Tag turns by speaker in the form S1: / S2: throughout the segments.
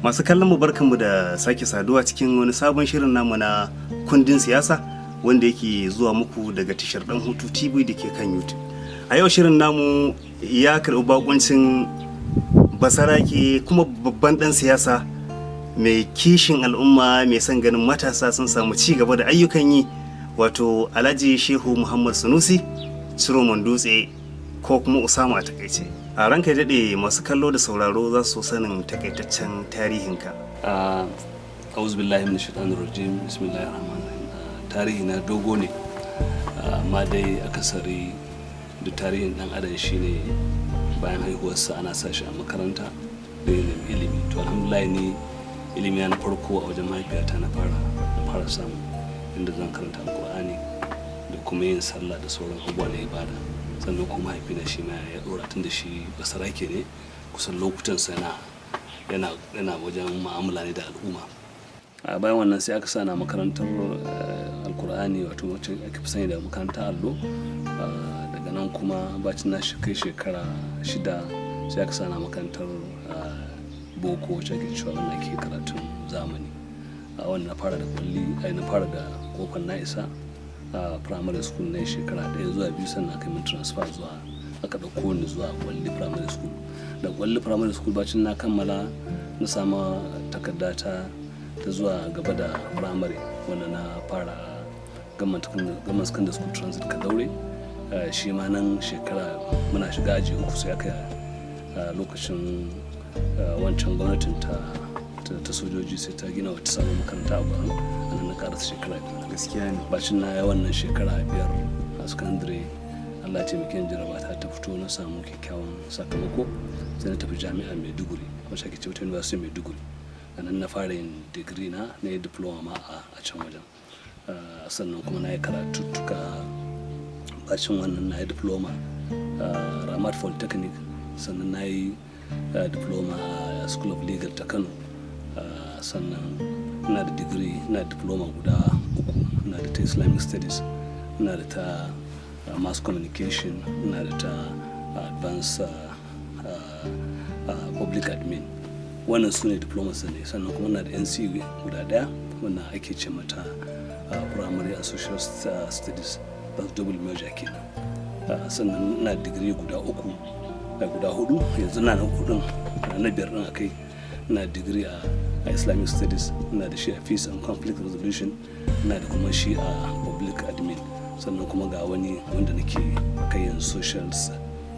S1: Masu kallon mu barkanmu da sake saduwa cikin wani sabon shirin namu na kundin siyasa wanda yake zuwa muku daga tashar dan Hutu TV da ke kan YouTube. A yau shirin namu ya karɓi bakuncin basarake kuma babban dan siyasa mai kishin al'umma mai son ganin matasa sun samu ci gaba da ayyukan yi, wato Alhaji Shehu Muhammad Sunusi Ciroman Dutse ko kuma Osama a takaice. A ranka daɗe masu kallo da sauraro za su sanin takaitaccen tarihinka.
S2: A'udhu billahi minash shaitanir rajim. Bismillahir rahmanir rahim. Tarihi na dogo ne, amma dai akasari da tarihin dan adam shine bayan haihuwarsa ana sa shi a makaranta da yin ilimi. To alhamdulillah ni ilimi na farko a wajen mahaifiyata na fara samu, inda zan karanta alqur'ani da kuma yin sallah da sauran abubuwa na ibada. Sannan kuma mahaifina shi ma ya dora tun da shi basarake ne, kusan lokutansa yana wajen mu'amala ne da al'umma. A bayan wannan sai aka sa na makarantar alkur'ani, wato wacce ake fi sani da makarantar allo. Daga nan kuma bacin na kai shekara 6 sai aka sa na makarantar boko wacce ake cewa wannan ke karatun zamani. Wannan na fara da na fara da kofar na isa a primary school na shekara 1 zuwa 2, sannan aka min transfer zuwa aka dauko ni zuwa Kwalli primary school. Da Kwalli primary school bacin na kammala na samu takardata ta zuwa gaba da primary, wanda na fara gamman secondary school transit Kadaure. Shi ma nan shekara muna shiga aji 3 sai aka lokacin wancan gwamnatin ta sojoji sai ta gina wata sabon makaranta a Borno. Anan na karasa shekara 2.
S1: Gaskiya ne.
S2: Bacin na wannan shekara 5 a secondary, Allah ce muke jarabata ta fito na samu kyakkyawan sakamako, sai na tafi jami'a Maiduguri wacce ake cewa University Maiduguri. Anan na fara yin digiri na yi diploma ma a can wajen. Sannan kuma na yi karatuttuka bacin wannan na yi diploma Ramat Polytechnic, sannan na yi diploma a School of Legal ta Kano. Sannan ina da digiri, ina da diploma guda 3, ina da ta Islamic Studies, ina da ta Mass Communication, ina da ta Advanced Public Admin. Wannan su ne diplomas ne. Sannan kuma ina da NCE guda 1 wannan ake ce mata Primary and Social Studies, ba double major kenan. Sannan ina da digiri guda 4 yanzu na 4 na 5 din akai. Ina da digiri a Islamic Studies, ina da shi a Peace and Conflict Resolution, ina da kuma shi a Public Admin. Sannan kuma ga wani wanda nake kai yanzu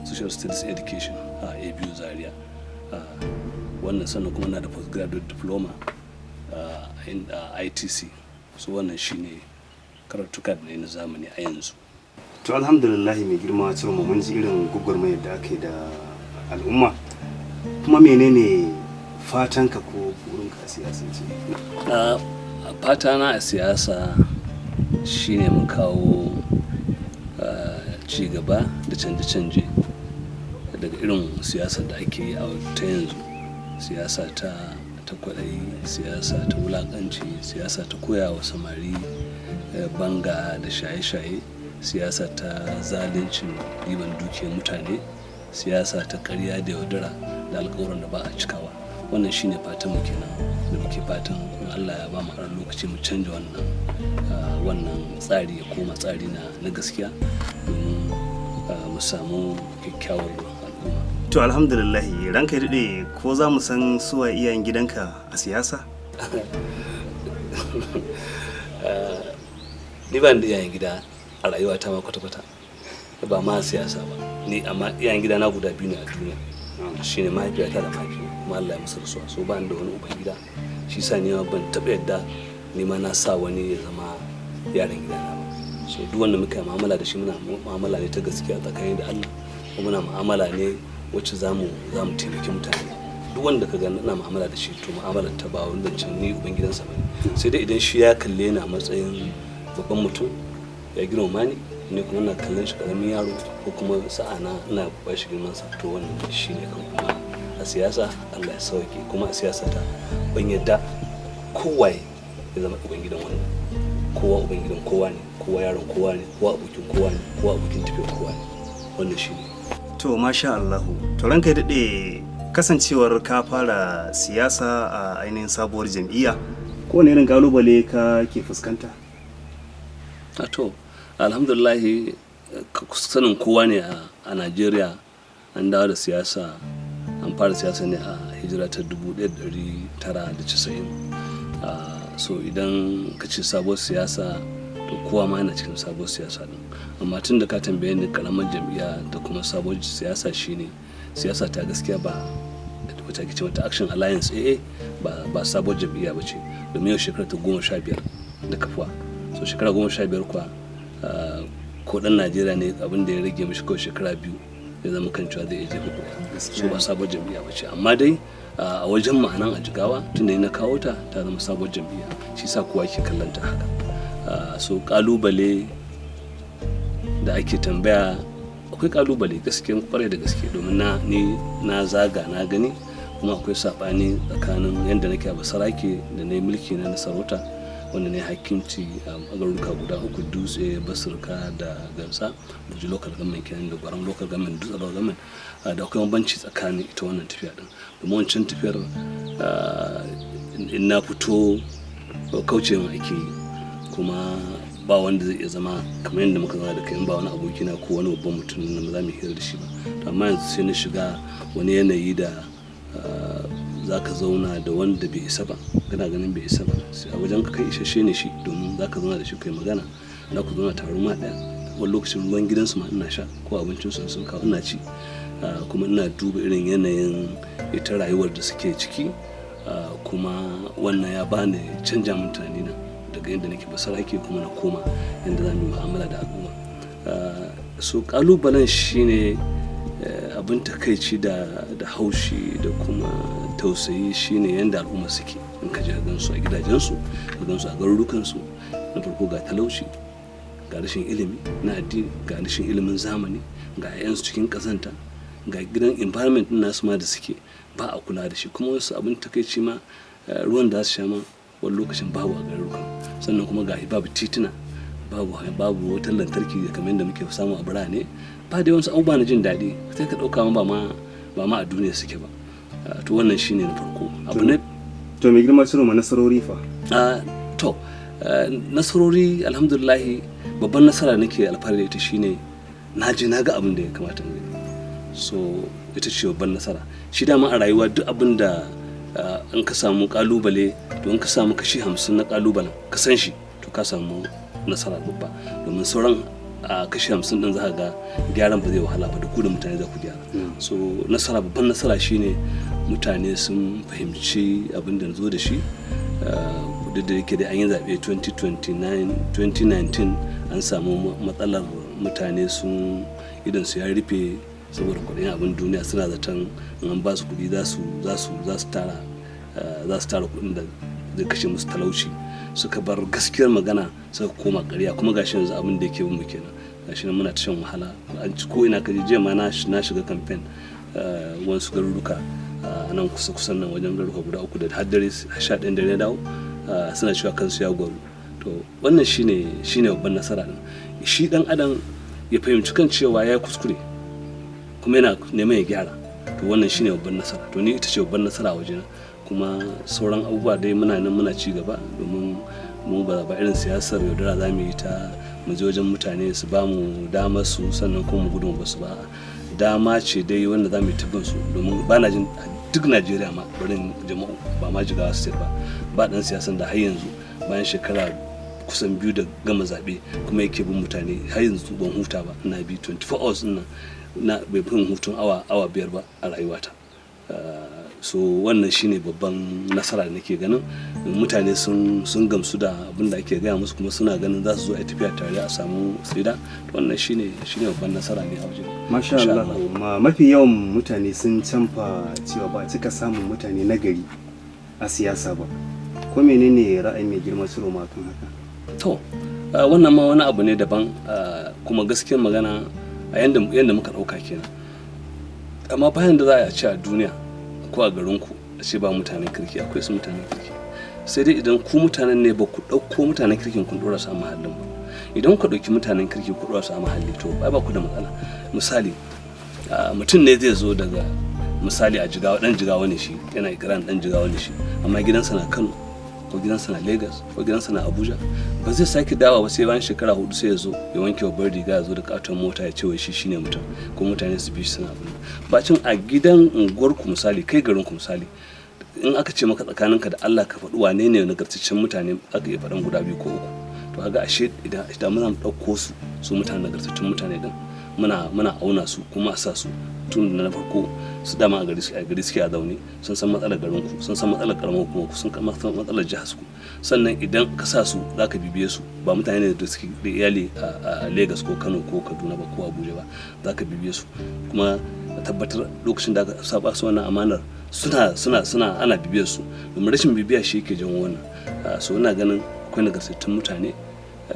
S2: Social Studies Education a ABU Zaria. Wannan sannan kuma ina da postgraduate diploma in ITC. So wannan shine karatuka da na zamani a yanzu.
S1: To alhamdulillah mai girma Ciroma, mun ji irin gugurmayar da aka yi da al'umma. Kuma menene fatanka ko burinka a siyasance?
S2: Fatana a siyasa shine mun kawo ci gaba da canje-canje daga irin siyasar da ake yi a ta yanzu. Siyasa ta kwaɗayi, siyasa ta wulaƙanci, siyasa ta koya wa samari banga da shaye-shaye, siyasa ta zalincin riban dukiyar mutane, siyasa ta ƙarya da yaudara da alƙawuran da ba a cikawa. Wannan shine fatan mu kenan, da muke fatan Allah ya ba mu lokaci mu canja wannan tsari ya koma tsari na gaskiya, domin mu samu kyakkyawar al'umma.
S1: To alhamdulillah, ranka daɗe, ko za mu san suwa iyayen gidanka a siyasa?
S2: Ni ba da iyayen gida a rayuwata ma kwata-kwata, ba ma siyasa ba ni, amma iyayen gida na guda 2 ne a duniya. Shine mahaifiyata da mahaifi, kuma Allah ya musu rasuwa. So ba da wani uban gida, shi sa ni ma ban taɓa yadda ni ma na sa wani ya zama yaran gidana ba. So duk wanda muka yi mu'amala da shi muna mu'amala ne ta gaskiya tsakanin da Allah, kuma muna mu'amala ne wacce za mu taimaki mutane. Duk wanda ka gani ina mu'amala da shi, to mu'amalar ta ba wani zancen ni uban gidansa ba ne. Sai dai idan shi ya kalle ni a matsayin babban mutum, ya girmama ni, ne kuma ina kallon shi karamin yaro, ko kuma sa'ana ina ba shi girman sa, to wannan shi ne kan. Kuma a siyasa Allah ya sauke, kuma a siyasa ta ban yadda kowaye ya zama uban gidan wannan. Kowa uban gidan kowa ne, kowa yaron kowa ne, kowa abokin kowa ne, kowa abokin tafiyar kowa ne. Wannan shi ne.
S1: To masha Allah. To ranka daɗe, kasancewar ka fara siyasa a ainihin sabuwar jam'iyya, ko ne irin kalubale ka ke fuskanta?
S2: To alhamdulillahi, sanin kowa ne a Najeriya an dawo da siyasa, an fara siyasa ne a hijira ta 1990. So idan ka ce sabuwar siyasa, to kowa ma yana cikin sabuwar siyasa din. Amma tun da ka tambaye ni karamar jam'iyya da kuma sabuwar siyasa, shine siyasa ta gaskiya ba wata ke ce mata Action Alliance ba sabuwar jam'iyya ba ce, domin yau shekara ta 15 da kafuwa. So shekara 15 kuwa ko dan Najeriya ne abin da ya rage mishi kawai shekara 2 ya zama kan cewa zai jefa kuri'a. So ba sabuwar jam'iyya ba ce, amma dai a wajen ma'anan a Jigawa tun da na kawo ta zama sabuwar jam'iyya, shi sa kowa ke kallon ta haka. So kalubale da ake tambaya, akwai kalubale gaskiya kwarai da gaske, domin na zaga na gani, kuma akwai sabani tsakanin yadda nake a basarake da na yi mulki na sarauta, wanda ne hakimci a garuruka guda 3, Dutse, Basirka da Gansa, Buji local government kenan da Gwaram local government, Dutse local government. Da akwai bambanci tsakanin ita wannan tafiya din, domin wancan tafiyar in na fito kauce mu ake yi, kuma ba wanda zai iya zama kamar yadda muka zama da kai, ba wani abokina ko wani babban mutum na za mu hira da shi ba. Amma yanzu sai na shiga wani yanayi da za ka zauna da wanda bai isa ba, kana ganin bai isa ba, sai a wajen ka kai isasshe ne shi, domin za ka zauna da shi kai magana, za ku zauna taro ma ɗaya. Wani lokacin ruwan gidansu ma ina sha, ko abincin sun kawo ina ci, kuma ina duba irin yanayin ita rayuwar da suke ciki, kuma wannan ya bani canja min tunanina daga yadda nake basarake kuma na koma yadda za mu yi mu'amala da al'umma. So kalubalen shine abin takaici da haushi da kuma tausayi, shine yadda al'umma suke. In ka je gansu a gidajensu, ka gansu a garurukansu, na farko ga talauci, ga rashin ilimi na addini, ga rashin ilimin zamani, ga 'ya'yansu cikin kazanta, ga gidan environment din nasu ma da suke ba a kula da shi, kuma wasu abin takaici ma ruwan da su sha ma wani lokacin babu a garurukan. Sannan kuma ga babu tituna, babu wutar lantarki kamar yadda muke samu a birane, ba da wasu abubuwa na jin daɗi, sai ka ɗauka ba ma a duniya suke ba. To wannan shine na farko. Abu ne
S1: to mai girma ciro ma nasarori fa?
S2: Nasarori alhamdulillahi, babban nasara nake alfahari da ita shine na je na ga abin da ya kamata ne. So ita ce babban nasara. Shi dama a rayuwa duk abin da in ka samu kalubale, to in ka samu kashi 50 na kalubalen ka san shi, to ka samu nasara babba, domin sauran kashi 50 din za ka ga gyaran ba zai wahala ba, da ku da mutane za ku gyara. So babban nasara shine mutane sun fahimci abin da zo da shi. Duk da yake da an yi zaɓe 2019 an samu matsalar mutane sun idan su ya rufe saboda kuɗin abin duniya, suna zaton an ba su kuɗi za su tara kuɗin da zai kashe musu talauci, suka bar gaskiyar magana suka koma ƙarya. Kuma gashi yanzu abin da yake mu kenan, gashi nan muna ta shan wahala. An ci ko ina kaje, jiya ma na shiga campaign wasu garuruka nan kusa nan wajen garuruka guda 3 da har dare 11 dare dawo, suna cewa kansu ya gwaru. To wannan shine babban nasara din. Shi dan adam ya fahimci kan cewa ya kuskure kuma yana neman ya gyara, to wannan shine babban nasara. To ni ita ce babban nasara wajena. Kuma sauran abubuwa dai muna ci gaba, domin mu ba irin siyasar yaudara za mu yi ta mu je wajen mutane su ba mu damar su sannan kuma mu gudun ba su ba. Dama ce dai wanda za mu yi tabbin su, domin ba na jin duk Najeriya ma barin jama'u ba ma Jigawa state ba dan siyasan da har yanzu bayan shekara kusan 2 da gama zaɓe kuma yake bin mutane har yanzu ban huta ba. Ina bi 24 hours na bai fin hutun awa 5 ba a rayuwata. So wannan shine babban nasara da nake ganin. Mutane sun gamsu da abin da ake gaya musu, kuma suna ganin za su zo a tafiya tare a samu tsira. Wannan shine babban nasara ne a wajen.
S1: Masha Allah. Mafi yawan mutane sun canfa cewa ba cika samun mutane nagari a siyasa ba. Ko menene ra'ayin mai girma ciro ma kan haka?
S2: To wannan ma wani abu ne daban, kuma gaskiyar magana a yanda muka ɗauka kenan. Amma bayan da za a ci a duniya ko a garinku a ce ba mutanen kirki, akwai su mutanen kirki. Sai dai idan ku mutanen ne ba ku ɗauko mutanen kirkin kun ɗora su a mahallin ba. Idan ku ɗauki mutanen kirki ku ɗora su a mahalli, to ba ku da matsala. Misali mutum ne zai zo daga misali a Jigawa, dan Jigawa ne shi, yana ikirarin dan Jigawa ne shi, amma gidansa na Kano ko gidansa na Lagos ko gidansa na Abuja, ba zai sake dawa ba sai bayan shekara 4 sai ya zo ya wanke wa riga ya zo da katon mota ya ce wai shi shine mutum, ko mutane su bi shi suna abin bacin a gidan unguwarku misali, kai garinku misali, in aka ce maka tsakaninka da Allah ka faɗi wane ne nagartaccen mutane, aka iya faɗan guda 2 ko 3, to kaga ashe idan muna ɗauko su mutane nagartaccen mutane din muna auna su kuma a sa su tun da na farko su dama a gari suke a zaune, sun san matsalar garinku, sun san matsalar karamar kuma ku, sun san matsalar jihar su, sannan idan ka sa su za ka bibiye su, ba mutane ne da suke da iyali a Lagos ko Kano ko Kaduna ba ko Abuja ba, za ka bibiye su kuma tabbatar lokacin da aka saba su wannan amanar suna ana bibiyar su, domin rashin bibiya shi yake janwo wannan. So ina ganin akwai nagartattun mutane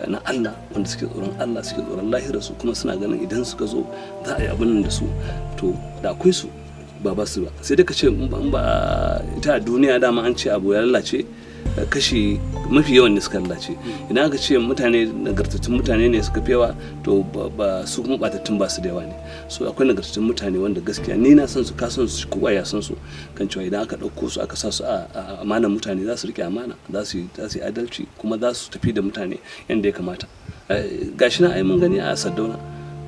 S2: na Allah wanda suke tsoron Allah, suke tsoron lahirarsu, kuma suna ganin idan suka zo za a yi abin da su, to da akwai su ba su ba. Sai dai ka ce ba ita a duniya dama an ce abu ya lalace kashi mafi yawan ne suka lalace. Idan aka ce mutane nagartattun mutane ne suka fiyawa, to ba su kuma batattun ba su da yawa ne. So akwai nagartattun mutane wanda gaskiya ni na san su, ka san su, kowa ya san su, kan cewa idan aka ɗauko su aka sa su a amanar mutane za su rike amana, za su yi adalci, kuma za su tafi da mutane yadda ya kamata. Gashi na ai mun gani a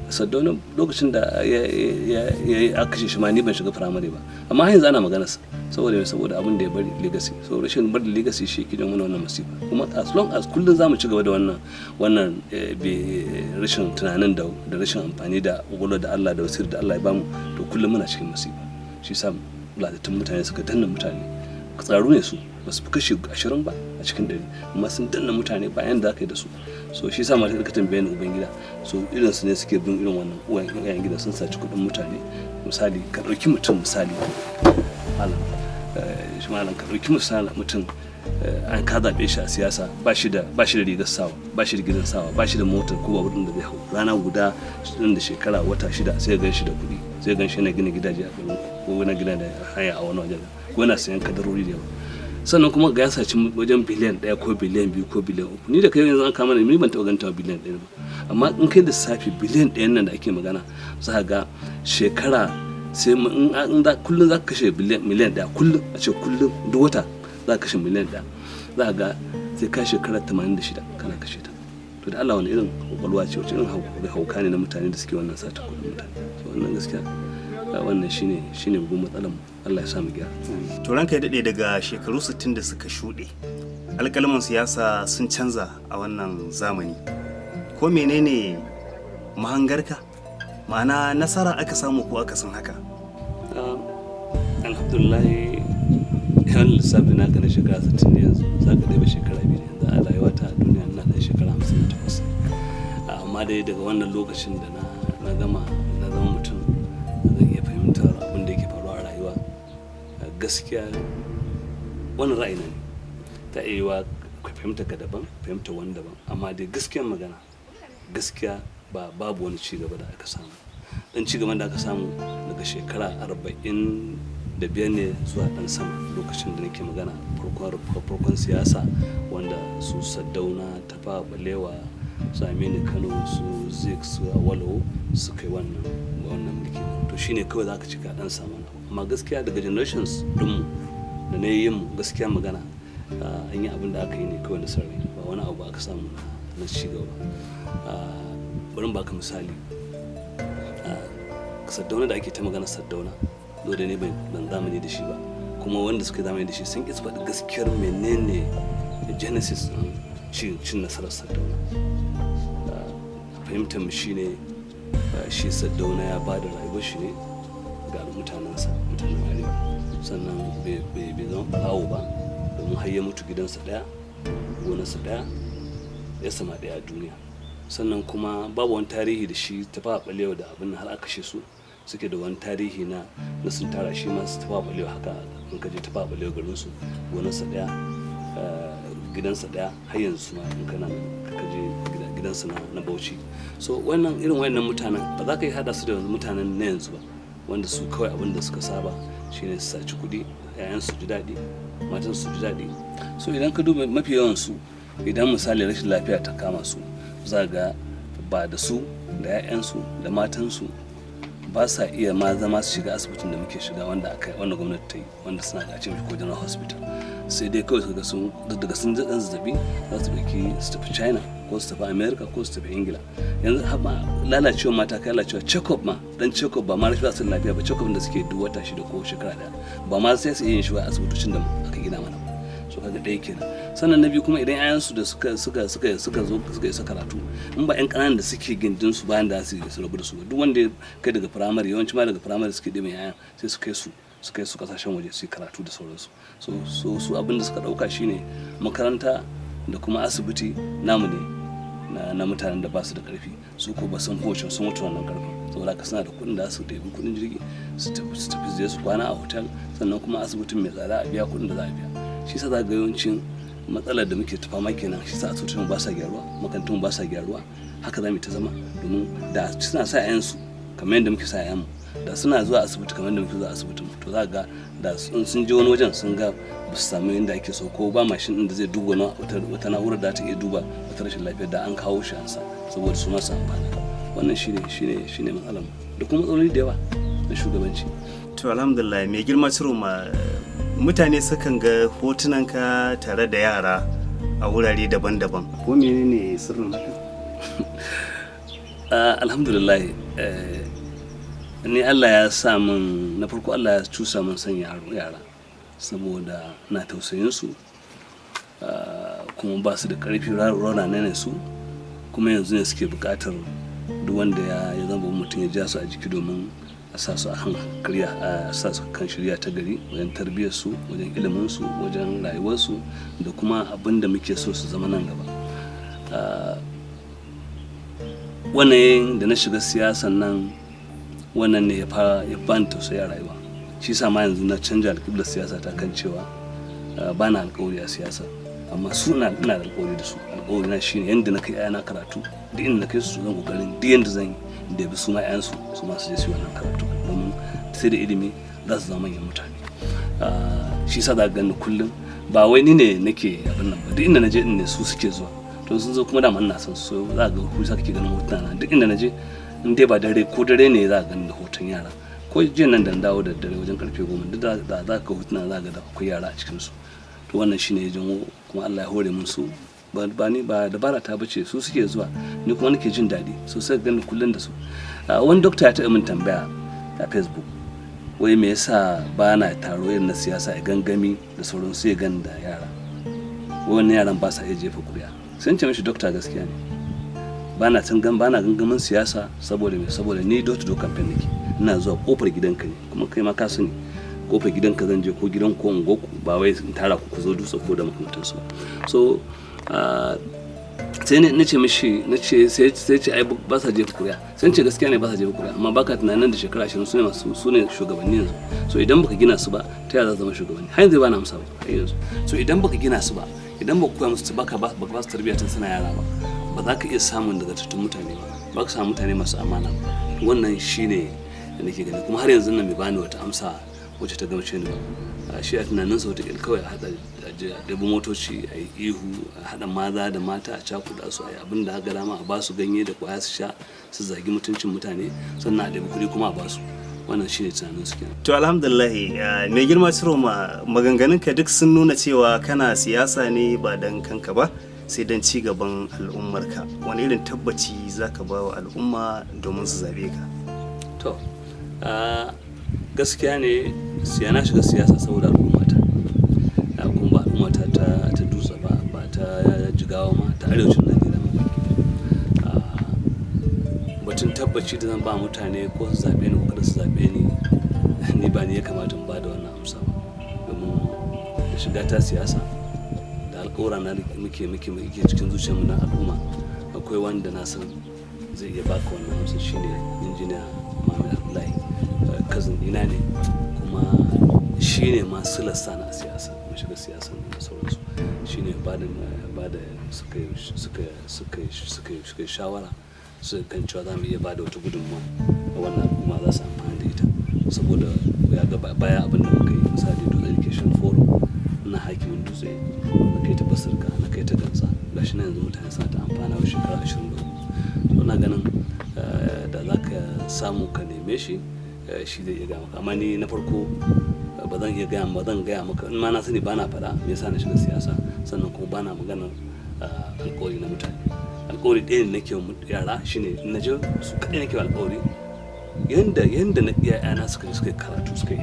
S2: Saddauna lokacin da ya kashe shi ma ni ban shiga firamare ba, amma yanzu ana magana saboda abin da ya bari legacy. So rashin bari legacy shi ke jan wannan masifa, kuma as long as kullum za mu ci gaba da wannan rashin tunanin da rashin amfani da ƙwaƙwalwa da Allah da wasir da Allah ya bamu, to kullum muna cikin masifa. Shi sa lalatattun mutane suka danna mutane, tsaro ne su, ba su fi kashi 20 ba a cikin 100, amma sun danna mutane bayan da aka yi da su. So shi sa mata ka tambaye ni ubangida, so irin su ne suke bin irin wannan uwayen gida, sun saci kuɗin mutane. Misali ka ɗauki mutum, misali malam ka ɗauki misali mutum, an ka zaɓe shi a siyasa, ba shi da rigar sawa, ba shi da gidan sawa, ba shi da motar ko babur da zai hau, rana guda da shekara wata 6 sai gan shi da kuɗi, sai gan shi yana gina gidaje a garin, ko yana gina da haya a wani wajen, ko yana sayan kadarori da yawa. Sannan kuma ga ya saci wajen biliyan 1 ko biliyan 2 ko biliyan 3. Ni da kai yanzu an kama ni ban taɓa ganta biliyan 1 ba, amma in kai lissafi biliyan 1 nan da ake magana, za ka ga shekara sai kullum za ka kashe miliyan 1, kullum a ce kullum duk wata za ka kashe miliyan 1, za ka ga sai ka shekara 86 kana kashe ta. To da Allah wani irin kwakwalwa ce, wace irin hauka ne na mutane da suke wannan sata kuɗin mutane. So wannan gaskiya wannan shine babban matsalar mu. Allah ya sa mu gyara.
S1: To ranka ya dade, daga shekaru 60 da suka shuɗe, alƙalamin siyasa sun canza a wannan zamani. Ko menene mahangarka? Ma'ana nasara aka samu ko aka san haka?
S2: Alhamdulillah, yawan lissafi na ga na shekara 60 ne yanzu, za ka ɗaya ba shekara 2 yanzu a rayuwata a duniya na ɗaya shekara 58. Amma dai daga wannan lokacin da na zama mutum, zan iya fahimtar abin da yake faruwa a rayuwa. Gaskiya wannan ra'ayi ne, ta iya yiwa fahimta ka daban, fahimta wani daban, amma dai gaskiyar magana, gaskiya babu wani cigaba da aka samu. Dan cigaban da aka samu daga shekara 45 ne zuwa dan sama, lokacin da nake magana farkon siyasa, wanda su Saddauna, Tafawa Balewa, su Aminu Kano, su Zik, su Awolowo suka yi wannan mulki. To shine kawai za ka cika dan samu. Amma gaskiya daga generations dinmu da na yi mu, gaskiya magana an yi abin da aka yi ne kawai na sarari, ba wani abu aka samu na cigaba. Bari baka misali, Saddauna da ake ta magana Saddauna, dole ne ban zamani da shi ba, kuma wanda suka zamani da shi sun ƙi faɗi gaskiyar menene genesis cin nasarar Saddauna. Fahimtar mu shine shi Saddauna ya ba da rayuwar shi ne ga mutanen arewa, sannan bai zama ɓarawo ba, domin har ya mutu gidansa ɗaya, gonarsa ɗaya, ya sama ɗaya a duniya. Sannan kuma babu wani tarihi da shi Tafawa Balewa da abin har aka kashe su suke da wani tarihi na sun tara. shi ma su Tafawa Balewa haka, in ka je Tafawa Balewa garin su, gonarsa ɗaya, gidansa ɗaya, har yanzu ma in kana ka je gidansa na Bauchi. So irin wannan mutanen ba za ka yi hada su da mutanen na yanzu ba, wanda su kawai abin da suka saba shine su saci kuɗi, 'ya'yan su ji daɗi, matan su ji daɗi. So idan ka duba mafi yawan su, idan misali rashin lafiya ta kama su, za ga ba da su da 'ya'yansu da matansu ba sa iya ma zama su shiga asibitin da muke shiga wanda gwamnati ta yi, wanda suna da ce ko general hospital, sai dai kawai daga sun dan zazzabi za su dauki su tafi China ko su tafi America ko su tafi Ingila. Yanzu lalacewa mata kai lalacewa check-up ma, dan check-up ba ma rashin sun lafiya ba, check-up da suke duk wata 6 ko shekara daya ba ma sai su iya yin shi a asibitocin da aka gina mana. So kaga ɗaya kenan. Sannan na biyu kuma idan ayansu da suka isa karatu, in ba yan ƙananan da suke gindin su bayan da su rabu da su, duk wanda kai daga firamare, yawanci ma daga firamare suke ɗimin yayan sai su kai su kasashen waje su yi karatu da sauransu. So su abin da suka ɗauka shine makaranta da kuma asibiti namu ne na mutanen da ba su da ƙarfi, su ko ba san kocin sun mutu wannan ƙarfin, saboda ka suna da kuɗin da su ɗebi kuɗin jirgi su tafi su kwana a hotel, sannan kuma asibitin mai tsada a biya kuɗin da za a biya. Shi sa za ga yawancin matsalar da muke fama kenan, shi sa asibitun ba sa gyaruwa, makarantun ba sa gyaruwa, haka za mu ta zama. Domin da suna sa 'yansu kamar yadda muke sa 'yanmu, da suna zuwa asibiti kamar yadda muke zuwa asibitin, to za ga da sun je wani wajen sun ga ba su samu yadda ake so, ko ba mashin ɗin da zai duba wata na'urar da ta iya duba wata rashin lafiyar da an kawo shi ansa saboda su masu amfani. Wannan shine matsalar mu, da kuma matsaloli da yawa na shugabanci.
S1: To alhamdulillah, mai girma Ciroma, mutane sukan ga hotunanka tare da yara a wurare daban-daban, ko menene sirrin haka?
S2: Alhamdulillah, ni Allah ya sa min, na farko Allah ya cusa min son yara saboda na tausayin su, kuma ba su da ƙarfi, raunana ne su, kuma yanzu ne suke buƙatar duk wanda ya zama mutum ya ja su a jiki domin a sa su a sa su kan shirya ta gari wajen tarbiyyar su, wajen ilimin su, wajen rayuwar su, da kuma abin da muke so su zama nan gaba. Wannan da na shiga siyasan nan, wannan ne ya bani tausayi a rayuwa. Shi sa ma yanzu na canja alƙiblar siyasa ta kan cewa ba na alƙawari a siyasa, amma ina da alƙawari da su. Alƙawari na shine yanda na kai ayana karatu, duk inda na kai su zan kokarin duk yanda zan yi da bi su ma 'yansu su ma su je su yi wannan karatu, domin sai da ilimi za su zama manyan mutane. Shi sa za ga ni kullum, ba wai ni ne nake abin nan ba, duk inda na je din ne su suke zuwa, to sun zo kuma da ina son su, za ga ku saka ke ganin hotuna na duk inda na je, in dai ba dare ne za ga ganin da hoton yara. Ko jiya nan da dawo da dare wajen karfe 10 duk da za ka hotuna za ga da akwai yara a cikin su. To wannan shine ya janwo, kuma Allah ya hore mun su, ba dabara ta bace, su suke zuwa, ni kuma nake jin daɗi, so sai ganin kullun da su. Wani dokta ya taɓa min tambaya a Facebook, wai me yasa ba na taro irin na siyasa a gangami da sauran su ya gani da yara, wannan yaran ba sa iya jefa kuri'a. Sun ce mishi dokta gaskiya ne, ba na gangamin siyasa saboda ni door to door campaign nake, ina zuwa kofar gidanka ne, kuma kai ma ka sani kofar gidanka zan je, ko gidan ko ungoku, ba wai in tara ku zo dutse ko da makamantansu. So sai na ce mishi, sai ce ai ba sa jefa kuri'a. Sai ce gaskiya ne ba sa jefa kuri'a, amma baka tunanin da shekara 20 su ne shugabanni yanzu. So idan baka gina su ba, ta yaya za zama shugabanni? Har yanzu ba na amsa ba har yanzu. So idan baka gina su ba, idan baka koya musu, baka ba su tarbiyya tun suna yara ba za ka iya samun daga mutane ba ka samu mutane masu amana. Wannan shine da nake gani, kuma har yanzu nan bai bani wata amsa wacce ta gamshe ni ba. Shi a tunanin sa wata kawai a haɗa ɗabi motoci, a yi ihu, a haɗa maza da mata, a cakuɗa su, a yi abin da haka dama, a ba su ganye da ƙwaya su sha, su zagi mutuncin mutane, sannan a ɗabi kuɗi kuma a ba su. Wannan shine tunanin su kenan.
S1: To alhamdulillah, mai girma Ciroma, maganganunka duk sun nuna cewa kana siyasa ne ba dan kanka ba, sai dan ci gaban al'ummarka. Wani irin tabbaci zaka ba wa al'umma domin su zabe ka?
S2: To gaskiya ne, na shiga siyasa saboda al'ummata, kuma ba al'ummata ta dutse ba ta jigawa ma, ta arewacin Najeriya ma. Batun tabbaci da zan ba mutane ko su zabe ni ko kada su zabe ni ba ni ya kamata in ba da wannan amsa ba, domin da shiga ta siyasa da alƙawura na muke cikin zuciyarmu na al'umma, akwai wanda na san zai iya baka wannan amsa, shine injiniya Muhammad Abdullahi, cousin ina ne, kuma shine ma silasta na siyasa, mu shiga siyasa da sauransu. Shine ba da suka yi shawara su kan cewa za mu iya ba da wata gudunmawa a wannan al'umma za su amfani da ita, saboda ya ga baya abin da muka yi, misali Dutse Education Forum na hakimin Dutse, na kai ta Basirka, na kai ta Gansa, gashi na yanzu mutane suna ta amfana wa shekara 23. ina ganin da za ka samu ka neme shi shi zai iya gaya maka. Amma ni na farko ba zan gaya maka, in ma na sani ba na faɗa me yasa na shiga siyasa, sannan kuma ba na maganar alƙawari na mutane. Alƙawari ɗaya ne nake wa yara shine in na je su kaɗai nake wa alƙawari yanda na iyayena suka yi karatu, suka yi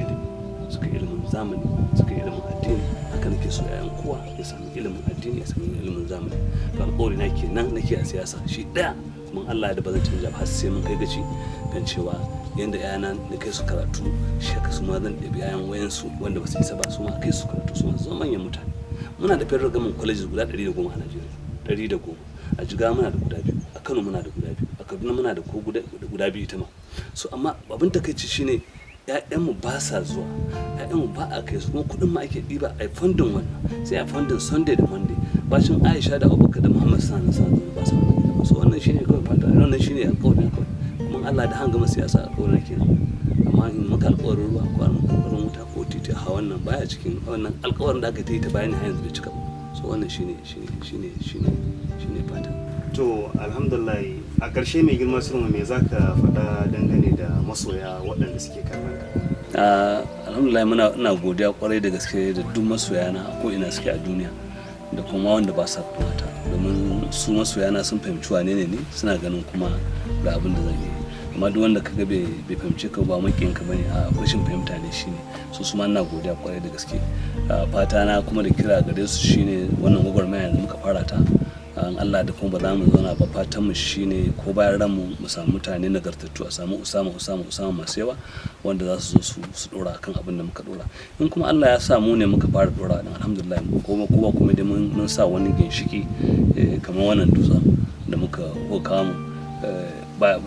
S2: ilimin zamani, suka yi ilimin addini, haka nake so yayan kowa ya sami ilimin addini, ya sami ilimin zamani. To alƙawari na kenan nake a siyasa shi ɗaya, kuma Allah da ba zan canja ba har sai mun kai gaci kan cewa yanda yayana na kai su karatu shi haka su ma zan ɗabi yayan wayansu wanda ba su isa ba su ma kai su karatu, su ma zama manyan mutane. Muna da federal government colleges guda 110 a Najeriya, 110. A Jigawa muna da guda 2, a Kano muna da guda 2, a Kaduna muna da guda 2 ita ma. So amma abin takaici shine ƴaƴanmu ba sa zuwa, ƴaƴanmu ba a kai su, kuma kuɗin ma ake ɗiba a funding wannan, sai a funding Sunday da Monday. Bacin Aisha da Abubakar da Muhammad sa ba sa wani. So wannan shine kawai fata, wannan shine alƙawarin kawai. Kuma Allah da hanga siyasa alƙawarin kenan. Amma in maka alƙawarin ruwa ko alƙawarin wuta ko titi a wannan baya cikin wannan alƙawarin da aka yi ta bayan yanzu bai cika ba. So wannan shine fata.
S1: To alhamdulillah, a ƙarshe mai girma sirma me za ka faɗa dangane da masoya waɗanda suke kallon ka?
S2: Alhamdulillah ina godiya kwarai da gaske da duk masoyana ko ina suke a duniya, da kuma wanda ba sa kamata, domin su masoyana sun fahimci wane ne suna ganin kuma ga abin da zan yi. Amma duk wanda kaga bai fahimce ka ba makinka bane, a rashin fahimta ne shine. Su ma ina godiya kwarai da gaske. Fata na kuma da kira gare su shine wannan gwagwarmaya da muka fara ta, Allah da kuma ba za mu zauna ba, fatan mu shine ko bayan ranmu mu samu mutane nagartattu, a samu Usama masu yawa wanda za su zo su dora akan abin da muka dora. In kuma Allah ya sa mu ne muka fara dora din, alhamdulillah, kuma dai mun sa wani ginshiki kamar wannan dutsen da muka kawo mu ba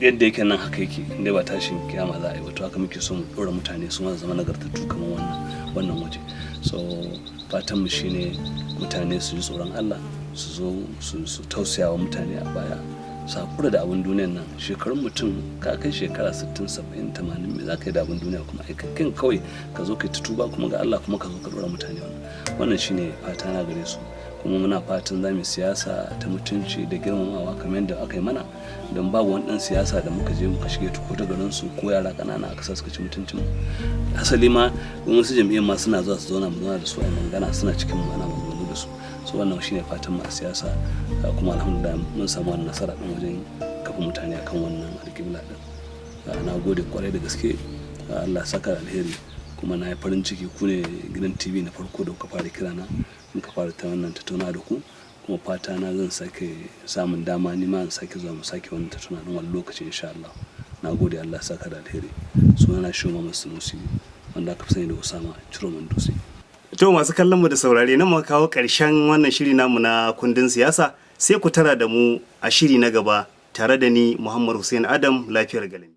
S2: yadda yake nan haka yake, inda ba tashin kiyama za a yi ba. To haka muke so mu dora mutane su ma zama nagartattu kamar wannan waje. So fatan mu shine mutane su ji tsoron Allah, su zo su tausaya wa mutane a baya, su haƙura da abin duniyan nan. Shekarun mutum ka kai shekara 60 70 80, me za ka yi da abin duniya kuma aikakken kawai ka zo ka tuba kuma ga Allah, kuma ka zo ka dora mutane wannan shine fata na gare su. Kuma muna fatan za mu siyasa ta mutunci da girmamawa kamar yadda aka yi mana, don babu wani ɗan siyasa da muka je muka shige tuko ta garin su ko yara ƙanana aka sa suka ci mutuncin mu. Asali ma wasu jam'iyyar ma suna zuwa su zauna mu zauna da su a magana, suna cikin mu ana magana da su. So wannan shine fatan mu a siyasa, kuma alhamdulillah mun samu wannan nasara din wajen kafa mutane akan wannan alƙibla din. Na gode kwarai da gaske, Allah saka alheri, kuma na yi farin ciki ku ne gidan TV na farko da kuka fara kirana, muka fara ta wannan tattauna da ku, kuma fata na zan sake samun dama ni ma in sake zuwa mu sake wannan tattauna din wani lokaci insha Allah. Na gode, Allah saka da alheri. Sunana Shoma Musunusi, wanda aka fi sani da Osama Ciro Mandusi.
S1: To masu kallon mu da saurare, na muka kawo ƙarshen wannan shiri namu na kundin siyasa. Sai ku tara da mu a shiri na gaba tare da ni Muhammad Hussein Adam, lafiyar galami.